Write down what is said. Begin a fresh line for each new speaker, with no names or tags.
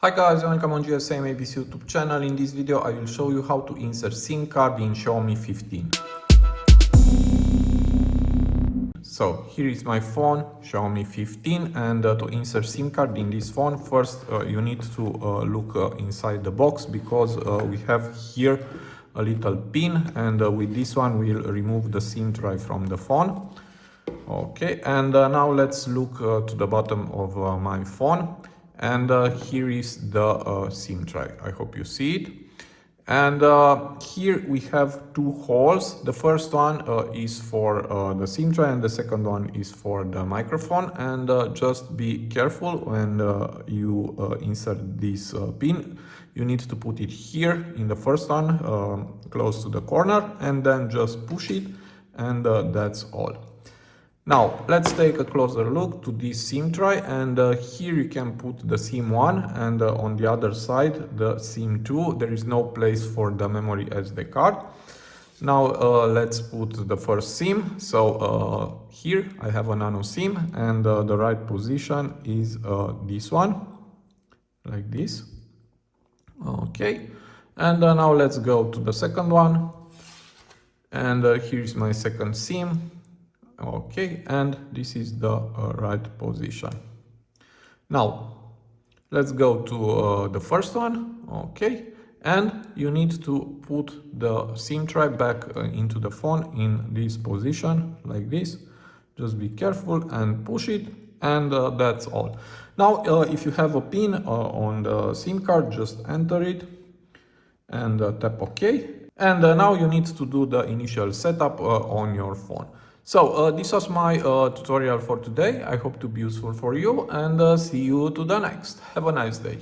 Hi guys, welcome on GSM-ABC YouTube channel. In this video I will show you how to insert SIM card in Xiaomi 15. So here is my phone, Xiaomi 15, and to insert SIM card in this phone, first you need to look inside the box, because we have here a little pin, and with this one we'll remove the SIM tray from the phone. Okay, and now let's look to the bottom of my phone. And here is the SIM tray. I hope you see it. And here we have two holes. The first one is for the SIM tray, and the second one is for the microphone. And just be careful when you insert this pin. You need to put it here in the first one, close to the corner, and then just push it, and that's all. Now, let's take a closer look to this SIM tray, and here you can put the SIM 1, and on the other side the SIM 2. There is no place for the memory SD card. Now let's put the first SIM. So here I have a Nano SIM, and the right position is this one, like this. Okay, and now let's go to the second one, and here's my second SIM. Okay, and this is the right position. Now let's go to the first one. Okay, and you need to put the SIM tray back into the phone in this position, like this. Just be careful and push it, and that's all. Now if you have a pin on the SIM card, just enter it and tap OK. And now you need to do the initial setup on your phone. So this was my tutorial for today. I hope to be useful for you, and see you to the next. Have a nice day.